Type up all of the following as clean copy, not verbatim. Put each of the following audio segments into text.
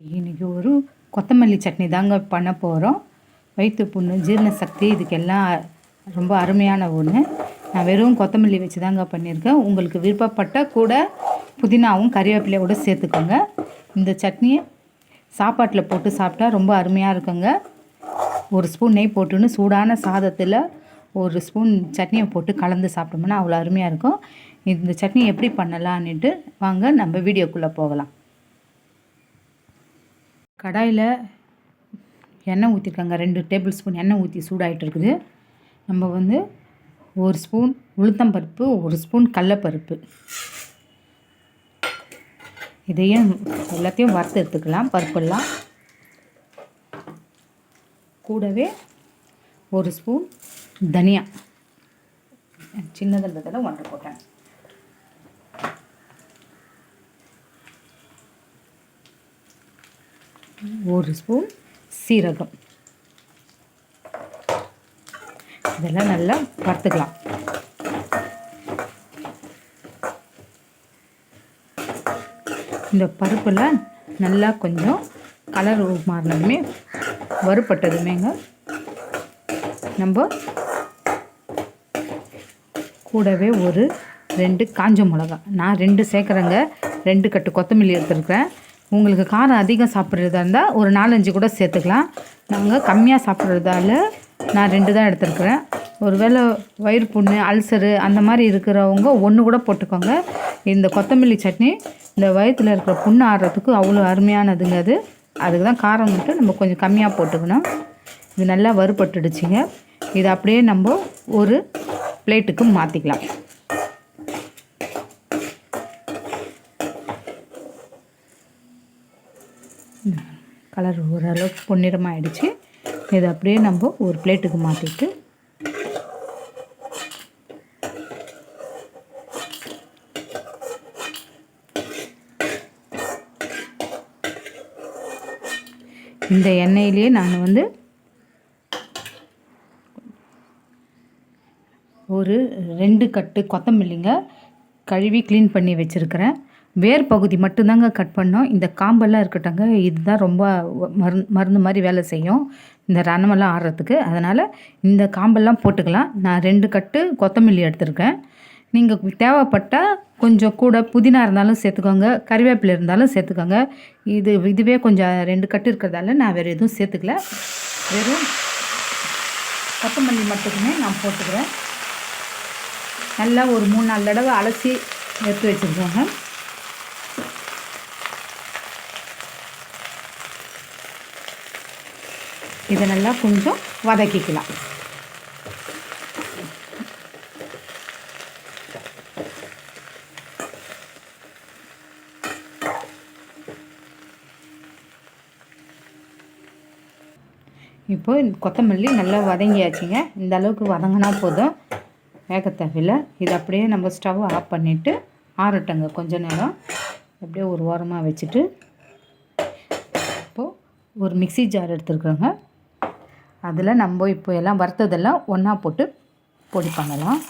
இன்றைக்கி ஒரு கொத்தமல்லி சட்னி தாங்க பண்ண போகிறோம். வயிற்று புண்ணு, ஜீரண சக்தி இதுக்கெல்லாம் ரொம்ப அருமையான ஒன்று. நான் வெறும் கொத்தமல்லி வச்சு தாங்க பண்ணியிருக்கேன். உங்களுக்கு விருப்பப்பட்ட கூட புதினாவும் கறிவேப்பிலையோட சேர்த்துக்கோங்க. இந்த சட்னியை சாப்பாட்டில் போட்டு சாப்பிட்டா ரொம்ப அருமையாக இருக்குங்க. ஒரு ஸ்பூன் நெய் போட்டுன்னு சூடான சாதத்தில் ஒரு ஸ்பூன் சட்னியை போட்டு கலந்து சாப்பிட்டோம்னா அவ்வளோ அருமையாக இருக்கும். இந்த சட்னி எப்படி பண்ணலான்னுட்டு வாங்க நம்ம வீடியோக்குள்ளே போகலாம். கடாயில் எண்ணெய் ஊற்றிருக்காங்க. 2 டேபிள் ஸ்பூன் எண்ணெய் ஊற்றி சூடாகிட்டு இருக்குது. நம்ம ஒரு ஸ்பூன் உளுத்தம்பருப்பு, ஒரு ஸ்பூன் கடலப்பருப்பு, இதையும் எல்லாத்தையும் வறுத்து எடுத்துக்கலாம். பருப்பெல்லாம் கூடவே ஒரு ஸ்பூன் தனியா சின்னதில் 1 போட்டேன். ஒரு ஸ்பூன் சீரகம். இதெல்லாம் நல்லா வறுத்துக்கலாம். இந்த பருப்பெல்லாம் நல்லா கொஞ்சம் கலர் மாறினதுமே வறுப்பட்டதுமேங்க நம்ம கூடவே ஒரு 2 காஞ்ச மிளகா, நான் 2 சேர்க்குறேங்க. 2 கட்டு கொத்தமல்லி எடுத்துருக்கிறேன். உங்களுக்கு காரம் அதிகம் சாப்பிட்றதா இருந்தால் ஒரு 4-5 கூட சேர்த்துக்கலாம். நாங்கள் கம்மியாக சாப்பிட்றதால நான் 2 தான் எடுத்துருக்குறேன். ஒரு வேளை வயிறு புண்ணு, அல்சரு அந்த மாதிரி இருக்கிறவங்க 1 கூட போட்டுக்கோங்க. இந்த கொத்தமல்லி சட்னி இந்த வயிற்றில் இருக்கிற புண்ணு ஆடுறதுக்கு அவ்வளோ அருமையானதுங்க. அதுக்கு தான் காரம் மட்டும் நம்ம கொஞ்சம் கம்மியாக போட்டுக்கணும். இது நல்லா வறுபட்டுடுச்சிங்க. இதை அப்படியே நம்ம ஒரு பிளேட்டுக்கு மாற்றிக்கலாம். கலர் ஓரளவுக்கு பொன்னிறமாக ஆகிடுச்சு. இதை அப்படியே நம்ம ஒரு பிளேட்டுக்கு மாற்றிட்டு இந்த எண்ணெயிலேயே நான் ஒரு 2 கட்டு கொத்தமல்லிங்க கழுவி க்ளீன் பண்ணி வச்சுருக்கிறேன். வேர் பகுதி மட்டும்தாங்க கட் பண்ணோம். இந்த காம்பெல்லாம் இருக்கட்டங்க, இதுதான் ரொம்ப மருந்து மாதிரி வேலை செய்யும் இந்த ரணமெல்லாம் ஆடுறதுக்கு. அதனால் இந்த காம்பெல்லாம் போட்டுக்கலாம். நான் 2 கட்டு கொத்தமல்லி எடுத்திருக்கேன். நீங்கள் தேவைப்பட்டால் கொஞ்சம் கூட புதினா இருந்தாலும் சேர்த்துக்கோங்க, கறிவேப்பிலை இருந்தாலும் சேர்த்துக்கோங்க. இதுவே கொஞ்சம் 2 கட்டு இருக்கிறதால நான் வேறு எதுவும் சேர்த்துக்கல. வெறும் கொத்தமல்லி மட்டுமே நான் போட்டுக்கிறேன். நல்லா ஒரு 3-4 தடவை அலசி எடுத்து வச்சுருக்கோங்க. இதை நல்லா கொஞ்சம் வதக்கிக்கலாம். இப்போ கொத்தமல்லி நல்லா வதங்கியாச்சுங்க. இந்த அளவுக்கு வதங்கினா போதும், வேக தேவையில்லை. இது அப்படியே நம்ம ஸ்டவ் ஆஃப் பண்ணிவிட்டு ஆறட்டங்க கொஞ்ச நேரம். அப்படியே ஒரு ஓரமாக வச்சுட்டு இப்போது ஒரு மிக்ஸி ஜார் எடுத்துருக்குறோங்க. அதில் நம்ம இப்போ எல்லாம் வறுத்ததெல்லாம் ஒன்றா போட்டு பொடி பண்ணலாம்.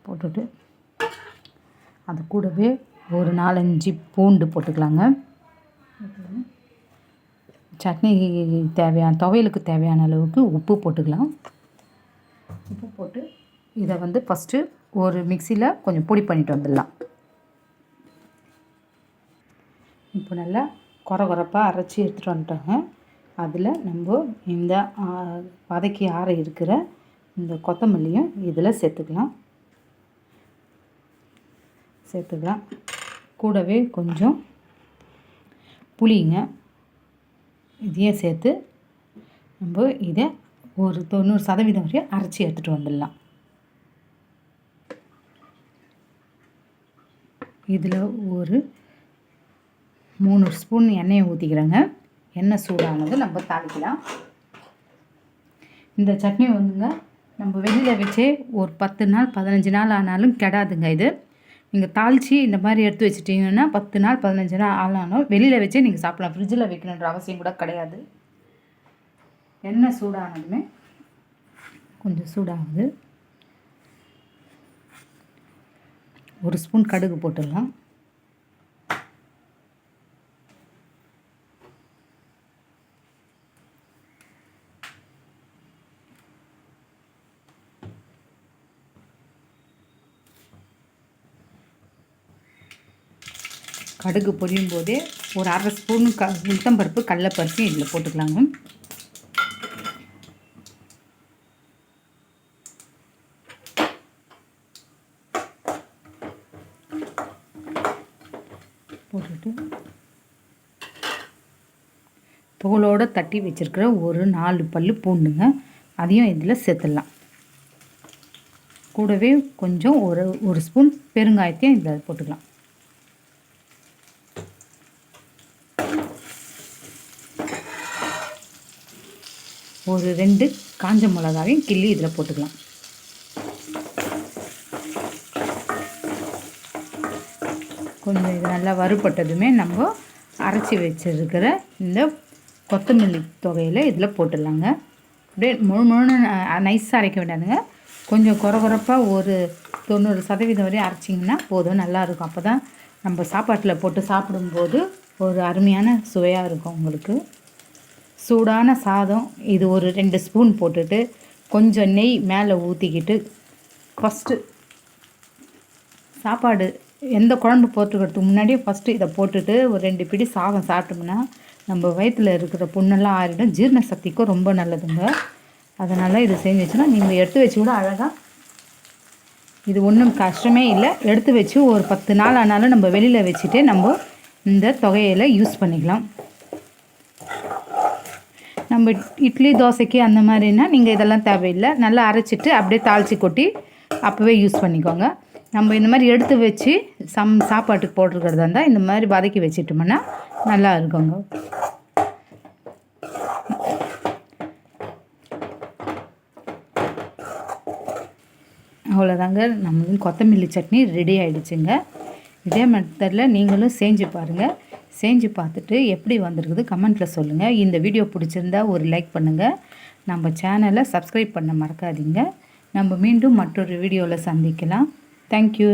போட்டுட்டு அது கூடவே ஒரு 4-5 பூண்டு போட்டுக்கலாங்க. சட்னி துவையலுக்கு தேவையான அளவுக்கு உப்பு போட்டுக்கலாம். உப்பு போட்டு இதை ஃபஸ்ட்டு ஒரு மிக்சியில் கொஞ்சம் பொடி பண்ணிட்டு வந்துடலாம். இப்போ நல்லா கொரப்பாக அரைச்சி எடுத்துகிட்டு வந்துட்டோங்க. அதில் நம்ம இந்த வதக்கி ஆற இருக்கிற இந்த கொத்தமல்லியும் இதில் சேர்த்துக்கலாம். கூடவே கொஞ்சம் புளிங்க, இதையும் சேர்த்து நம்ம இதை ஒரு 90% வரையும் அரைச்சி எடுத்துகிட்டு வந்துடலாம். இதில் ஒரு 3 ஸ்பூன் எண்ணெயை ஊற்றிக்கிறேங்க. எண்ணெய் சூடானது நம்ம தாளிக்கலாம். இந்த சட்னி நம்ம வெளியில் வச்சே ஒரு 10 நாள் 15 நாள் ஆனாலும் கெடாதுங்க. இது நீங்கள் தாளித்து இந்த மாதிரி எடுத்து வச்சிட்டிங்கன்னா 10 நாள் 15 நாள் ஆனாலும் வெளியில் வச்சே நீங்கள் சாப்பிடலாம். ஃப்ரிட்ஜில் வைக்கணுன்ற அவசியம் கூட கிடையாது. எண்ணெய் சூடானதுமே கொஞ்சம் சூடாகுது. 1 ஸ்பூன் கடுகு போட்டுடலாம். கடுகு பொரியும் போதே ஒரு 1/2 ஸ்பூன் உளுத்தம்பருப்பு கடலைப்பருப்பு இதில் போட்டுக்கலாங்க. போட்டுட்டு தோலோடு தட்டி வச்சுருக்கிற ஒரு 4 பல்லு பூண்டுங்க, அதையும் இதில் சேர்த்துடலாம். கூடவே கொஞ்சம் ஒரு ஸ்பூன் பெருங்காயத்தையும் இதில் போட்டுக்கலாம். ஒரு 2 காஞ்ச மிளகாவையும் கிள்ளி இதில் போட்டுக்கலாம். கொஞ்சம் இது நல்லா வறுபட்டதுமே நம்ம அரைச்சி வச்சுருக்கிற இந்த கொத்தமல்லி தொகையில் இதில் போட்டுடலாங்க. அப்படியே முழு நைஸாக அரைக்க வேண்டாதுங்க, கொஞ்சம் குறப்பாக ஒரு 90% வரையும் அரைச்சிங்கன்னா போதும், நல்லாயிருக்கும். அப்போ தான் நம்ம சாப்பாட்டில் போட்டு சாப்பிடும்போது ஒரு அருமையான சுவையாக இருக்கும். உங்களுக்கு சூடான சாதம் இது ஒரு 2 ஸ்பூன் போட்டுட்டு கொஞ்சம் நெய் மேலே ஊற்றிக்கிட்டு ஃபஸ்ட்டு சாப்பாடு எந்த குழம்பு போட்டுக்கிறதுக்கு முன்னாடியே ஃபஸ்ட்டு இதை போட்டுட்டு ஒரு 2 பிடி சாதம் சாப்பிட்டோம்னா நம்ம வயிற்றில் இருக்கிற புண்ணெல்லாம் ஆறிடும். ஜீரண சக்திக்கும் ரொம்ப நல்லதுங்க. அதனால் இது செஞ்சு வச்சுன்னா நீங்கள் எடுத்து வச்சு கூட அழகாக, இது ஒன்றும் கஷ்டமே இல்லை. எடுத்து வச்சு ஒரு 10 நாள் ஆனாலும் நம்ம வெளியில் வச்சுட்டு நம்ம இந்த தொகையில் யூஸ் பண்ணிக்கலாம். நம்ம இட்லி தோசைக்கு அந்த மாதிரினா நீங்கள் இதெல்லாம் தேவையில்லை, நல்லா அரைச்சிட்டு அப்படியே தாளித்து கொட்டி அப்போவே யூஸ் பண்ணிக்கோங்க. நம்ம இந்த மாதிரி எடுத்து வச்சு சாப்பாட்டுக்கு போட்டிருக்கிறதா இருந்தால் இந்த மாதிரி வதக்கி வச்சுட்டோம்னா நல்லா இருக்குங்க. அவ்வளோதாங்க, நம்மளுக்கு கொத்தமல்லி சட்னி ரெடி ஆகிடுச்சுங்க. இதே மெத்தடில் நீங்களும் செஞ்சு பாருங்கள். செஞ்சு பார்த்துட்டு எப்படி வந்திருக்குது கமெண்ட்டில் சொல்லுங்கள். இந்த வீடியோ பிடிச்சிருந்தா ஒரு லைக் பண்ணுங்கள். நம்ம சேனலை சப்ஸ்கிரைப் பண்ண மறக்காதீங்க. நம்ம மீண்டும் மற்றொரு வீடியோவில் சந்திக்கலாம். தேங்க்யூ.